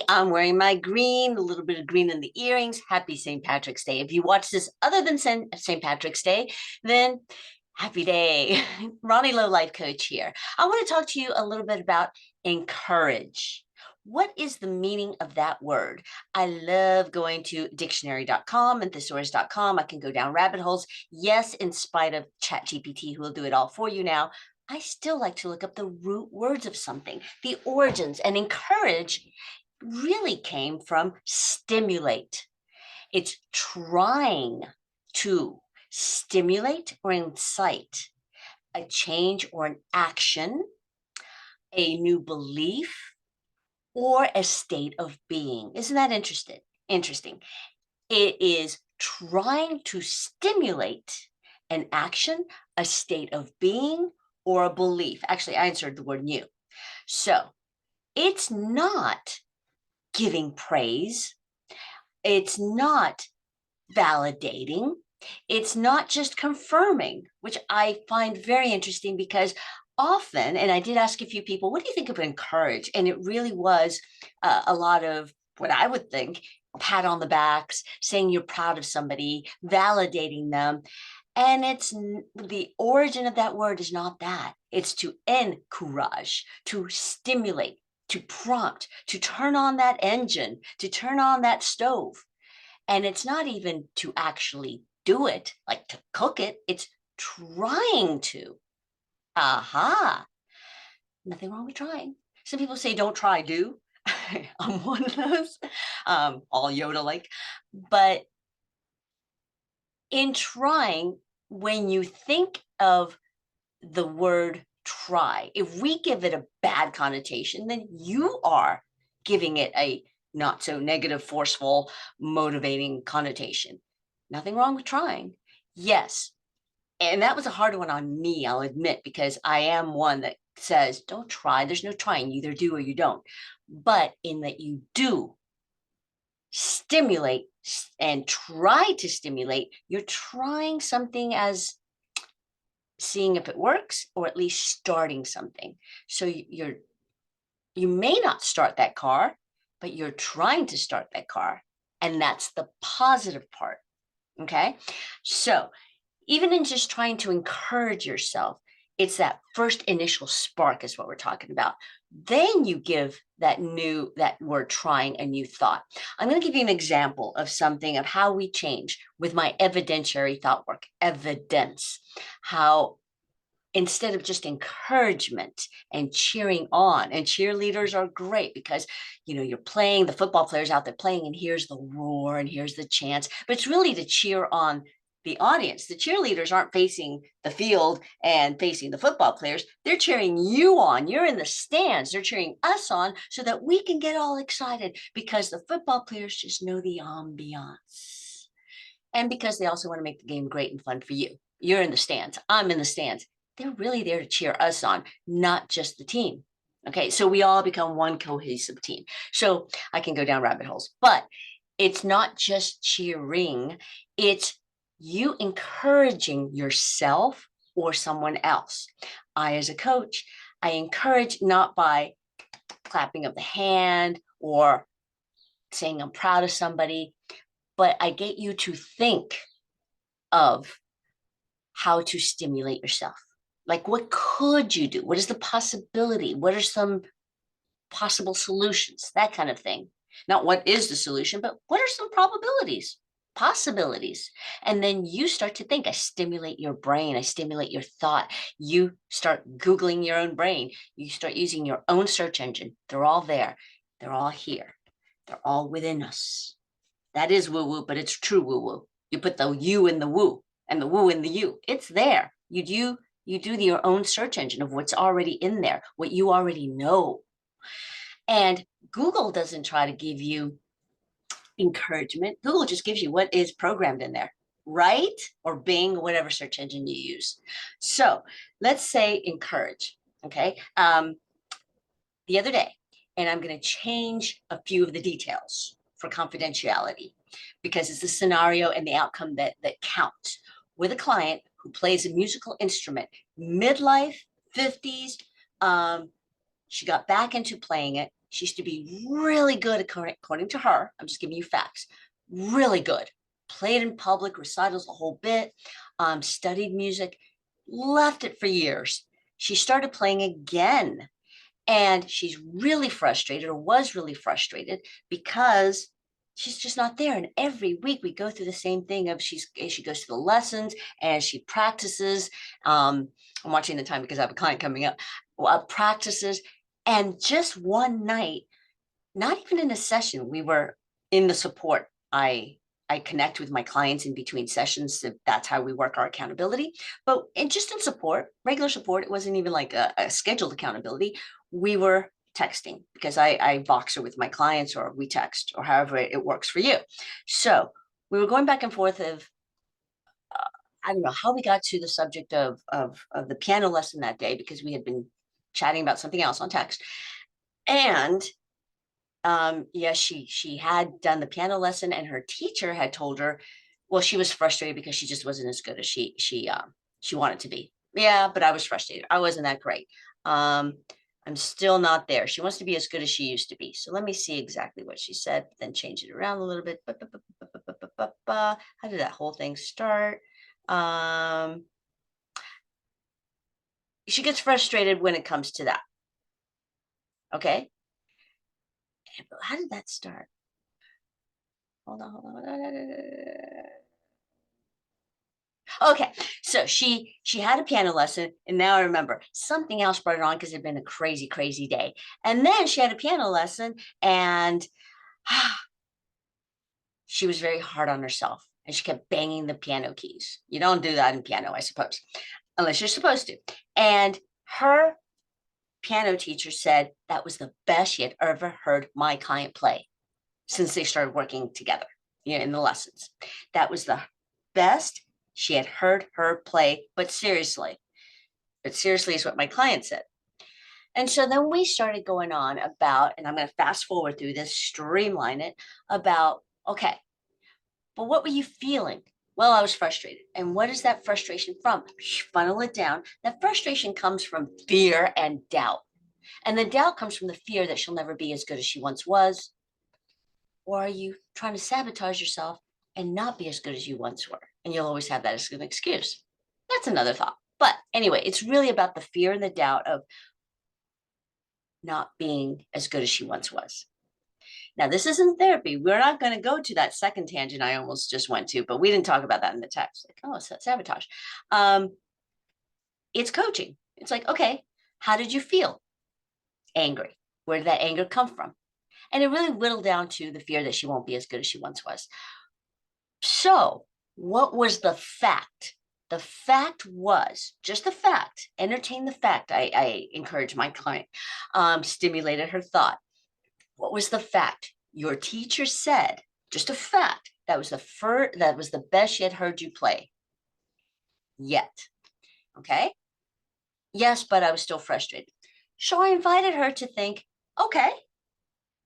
I'm wearing my green, a little bit of green in the earrings. Happy St. Patrick's Day. If you watch this other than St. Patrick's Day, then happy day. Ronnie Lowe, life coach here. I want to talk to you a little bit about encourage. What is the meaning of that word? I love going to dictionary.com and thesaurus.com. I can go down rabbit holes. Yes, in spite of ChatGPT, who will do it all for you now, I still like to look up the root words of something, the origins, and encourage really came from stimulate. It's trying to stimulate or incite a change or an action, a new belief, or a state of being. Isn't that interesting? Interesting. It is trying to stimulate an action, a state of being, or a belief. Actually, I inserted the word new. So it's not giving praise. It's not validating. It's not just confirming, which I find very interesting because often, and I did ask a few people, what do you think of encourage? And it really was a lot of what I would think pat on the backs, saying you're proud of somebody, validating them. And it's the origin of that word is not that. It's to encourage, to stimulate, to prompt, to turn on that engine, to turn on that stove. And it's not even to actually do it, like to cook it. It's trying to. Aha. Nothing wrong with trying. Some people say, don't try, do. I'm one of those, all Yoda like. But in trying, when you think of the word try, if we give it a bad connotation, then you are giving it a not so negative, forceful, motivating connotation. Nothing wrong with trying. Yes. And that was a hard one on me, I'll admit, because I am one that says, don't try. There's no trying. You either do or you don't. But in that you do stimulate and try to stimulate, you're trying something as seeing if it works, or at least starting something. So you may not start that car, but you're trying to start that car. And that's the positive part. Okay. So even in just trying to encourage yourself, it's that first initial spark is what we're talking about. Then you give that word trying a new thought. I'm going to give you an example of something of how we change with my evidentiary thought work, evidence, how instead of just encouragement and cheering on, and cheerleaders are great because you're playing, the football players out there playing, and here's the roar and here's the chants, but it's really to cheer on the audience. The cheerleaders aren't facing the field and facing the football players. They're cheering you on. You're in the stands. They're cheering us on so that we can get all excited because the football players just know the ambiance. And because they also want to make the game great and fun for you. You're in the stands. I'm in the stands. They're really there to cheer us on, not just the team. Okay, so we all become one cohesive team. So I can go down rabbit holes, but it's not just cheering. It's you encouraging yourself or someone else. I, as a coach, I encourage not by clapping of the hand or saying I'm proud of somebody, but I get you to think of how to stimulate yourself. Like, what could you do? What is the possibility? What are some possible solutions? That kind of thing. Not what is the solution, but what are some probabilities, possibilities? And then you start to think. I stimulate your brain. I stimulate your thought. You start Googling your own brain. You start using your own search engine. They're all there. They're all here. They're all within us. That is woo-woo, but it's true woo-woo. You put the you in the woo and the woo in the you. It's there. You do your own search engine of what's already in there, what you already know. And Google doesn't try to give you encouragement. Google just gives you what is programmed in there, right? Or Bing, whatever search engine you use. So let's say encourage, okay? The other day, and I'm going to change a few of the details for confidentiality because it's the scenario and the outcome that counts with a client who plays a musical instrument, midlife, 50s, She got back into playing it. She used to be really good, according to her. I'm just giving you facts. Really good. Played in public, recitals a whole bit, studied music, left it for years. She started playing again, and she's really frustrated, or was really frustrated, because she's just not there. And every week we go through the same thing of she goes to the lessons and she practices. I'm watching the time because I have a client coming up. Practices, and just one night, not even in a session, we were in the support. I connect with my clients in between sessions. So that's how we work our accountability. But just in support, regular support, it wasn't even like a scheduled accountability. We were texting because I Voxer with my clients, or we text, or however it works for you. So we were going back and forth of, I don't know how we got to the subject of the piano lesson that day, because we had been chatting about something else on text. And yeah, she had done the piano lesson, and her teacher had told her, well, she was frustrated because she just wasn't as good as she wanted to be. Yeah, but I was frustrated. I wasn't that great. Um, I'm still not there. She wants to be as good as she used to be. So let me see exactly what she said, then change it around a little bit. How did that whole thing start? Um, she gets frustrated when it comes to that. Okay. How did that start? Hold on, hold on. Okay, so she had a piano lesson, and now I remember something else brought it on because it had been a crazy, crazy day. And then she had a piano lesson, and she was very hard on herself, and she kept banging the piano keys. You don't do that in piano, I suppose, unless you're supposed to. And her piano teacher said that was the best she had ever heard my client play since they started working together, in the lessons. That was the best she had heard her play, but seriously is what my client said. And so then we started going on about, and I'm going to fast forward through this, streamline it, about, okay, but what were you feeling? Well, I was frustrated. And what is that frustration from? Funnel it down. That frustration comes from fear and doubt. And the doubt comes from the fear that she'll never be as good as she once was. Or are you trying to sabotage yourself and not be as good as you once were? And you'll always have that as an excuse. That's another thought. But anyway, it's really about the fear and the doubt of not being as good as she once was. Now, this isn't therapy. We're not going to go to that second tangent I almost just went to, but we didn't talk about that in the text. Like, oh, it's sabotage. It's coaching. It's like, okay, how did you feel? Angry. Where did that anger come from? And it really whittled down to the fear that she won't be as good as she once was. So, what was the fact? The fact was just the fact. Entertain the fact. I encourage my client. Stimulated her thought. What was the fact? Your teacher said, just a fact, that was the best she had heard you play yet. Okay. Yes, but I was still frustrated. So I invited her to think, okay,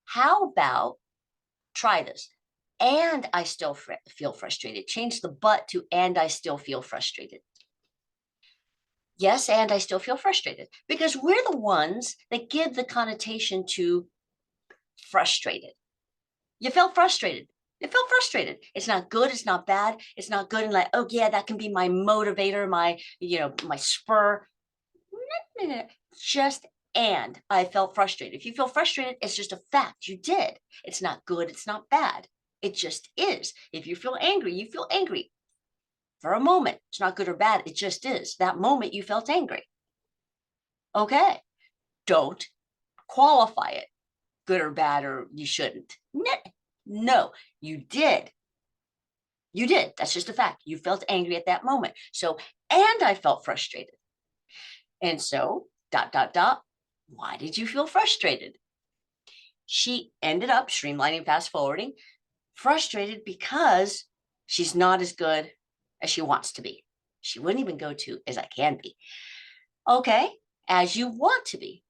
how about try this? And I still feel frustrated. Change the but to and I still feel frustrated. Yes, and I still feel frustrated, because we're the ones that give the connotation to frustrated. You felt frustrated. You felt frustrated. It's not good. It's not bad. It's not good. And like, oh yeah, that can be my motivator, my spur. Just and I felt frustrated. If you feel frustrated, it's just a fact. You did. It's not good. It's not bad. It just is. If you feel angry, you feel angry for a moment. It's not good or bad. It just is. That moment you felt angry. Okay. Don't qualify it good or bad, or you shouldn't. No, you did. You did. That's just a fact. You felt angry at that moment. So, and I felt frustrated. And so, dot, dot, dot. Why did you feel frustrated? She ended up streamlining, fast forwarding, frustrated because she's not as good as she wants to be. She wouldn't even go to as I can be. Okay, as you want to be.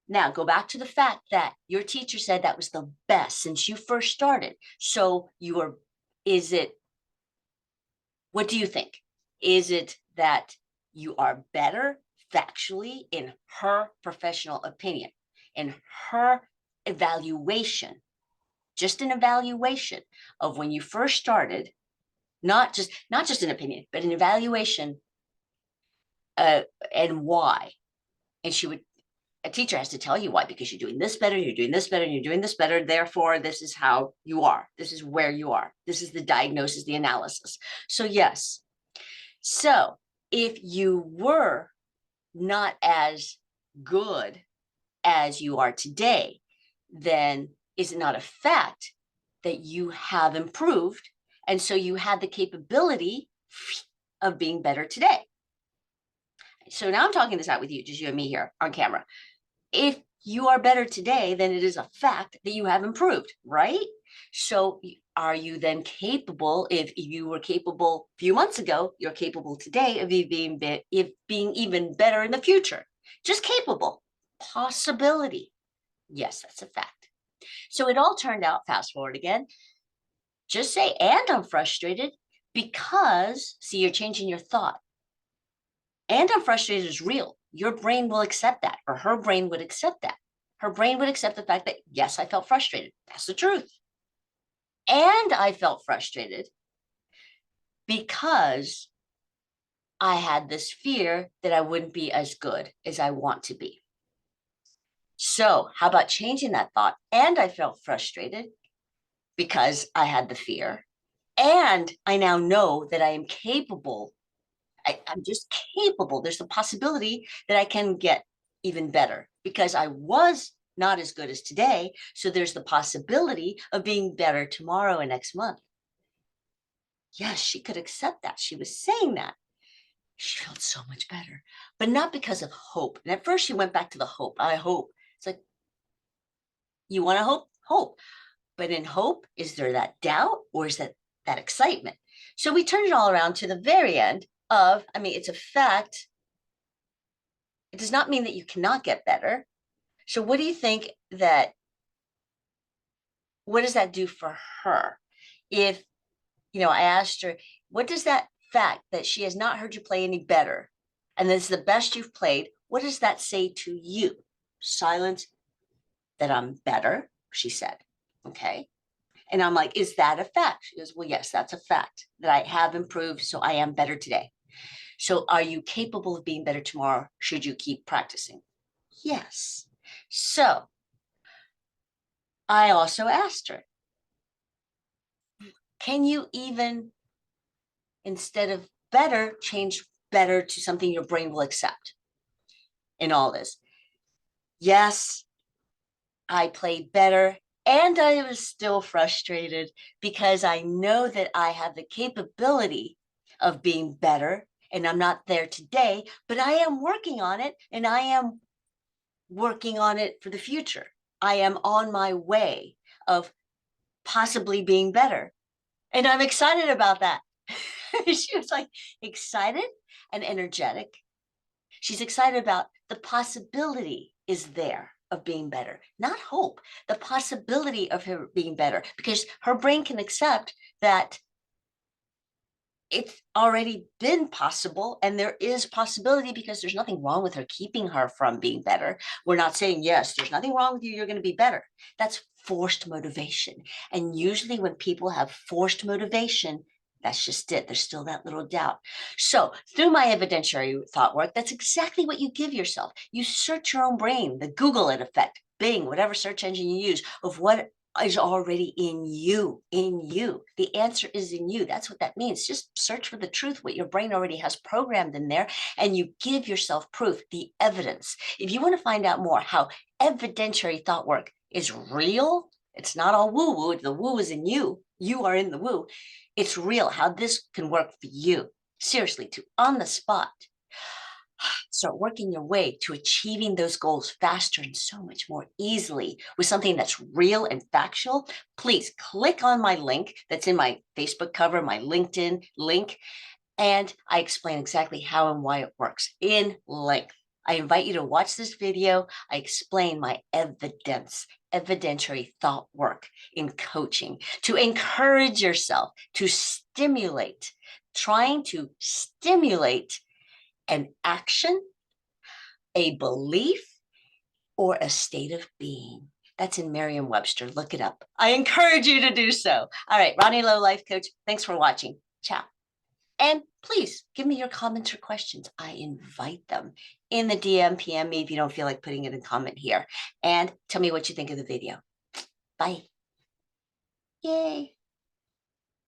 Now, go back to the fact that your teacher said that was the best since you first started. So what do you think? Is it that you are better factually, in her professional opinion, in her evaluation, just an evaluation of when you first started, not just an opinion, but an evaluation, and why. And she would, a teacher has to tell you why, because you're doing this better, you're doing this better, and you're doing this better. Therefore, this is how you are. This is where you are. This is the diagnosis, the analysis. So yes. So if you were not as good as you are today, then is it not a fact that you have improved? And so you had the capability of being better today. So now I'm talking this out with you, just you and me here on camera. If you are better today, then it is a fact that you have improved, right? So are you then capable, if you were capable a few months ago, you're capable today of being even better in the future? Just capable. Possibility. Yes, that's a fact. So it all turned out, fast forward again, just say, and I'm frustrated because, see, you're changing your thought. And I'm frustrated is real. Your brain will accept that, or her brain would accept that. Her brain would accept the fact that, yes, I felt frustrated. That's the truth. And I felt frustrated because I had this fear that I wouldn't be as good as I want to be. So how about changing that thought? And I felt frustrated because I had the fear. And I now know that I am capable. I'm just capable. There's a possibility that I can get even better because I was not as good as today. So there's the possibility of being better tomorrow and next month. Yes, she could accept that. She was saying that. She felt so much better, but not because of hope. And at first she went back to the hope. I hope. It's like, you want to hope? Hope. But in hope, is there that doubt or is that excitement? So we turned it all around to the very end of, I mean, it's a fact. It does not mean that you cannot get better. So what do you think what does that do for her? If, I asked her, what does that fact that she has not heard you play any better, and this is the best you've played, what does that say to you? Silence. That I'm better, she said. Okay. And I'm like, is that a fact? She goes, well, yes, that's a fact that I have improved. So I am better today. So are you capable of being better tomorrow? Should you keep practicing? Yes. So I also asked her, can you even, instead of better, change better to something your brain will accept in all this? Yes, I played better and I was still frustrated because I know that I have the capability of being better and I'm not there today, but I am working on it and I am working on it for the future. I am on my way of possibly being better. And I'm excited about that. She was like excited and energetic. She's excited about the possibility is there of being better, not hope, the possibility of her being better, because her brain can accept that it's already been possible and there is possibility because there's nothing wrong with her keeping her from being better. We're not saying, yes, there's nothing wrong with you, you're going to be better. That's forced motivation. And usually when people have forced motivation, that's just it. There's still that little doubt. So through my evidentiary thought work, that's exactly what you give yourself. You search your own brain, the Google it effect, Bing, whatever search engine you use, of what is already in you, in you. The answer is in you. That's what that means. Just search for the truth, what your brain already has programmed in there, and you give yourself proof, the evidence. If you want to find out more how evidentiary thought work is real, it's not all woo-woo. The woo is in you. You are in the woo. It's real, how this can work for you. Seriously, to on the spot, start working your way to achieving those goals faster and so much more easily with something that's real and factual. Please click on my link that's in my Facebook cover, my LinkedIn link, and I explain exactly how and why it works in length. I invite you to watch this video. I explain my evidentiary thought work in coaching to encourage yourself, to stimulate, trying to stimulate an action a belief, or a state of being. That's in Merriam-Webster. Look it up. I encourage you to do so. All right, Ronnie Lowe, Life Coach. Thanks for watching. Ciao. And please give me your comments or questions. I invite them in the DM, PM me if you don't feel like putting it in comment here. And tell me what you think of the video. Bye. Yay.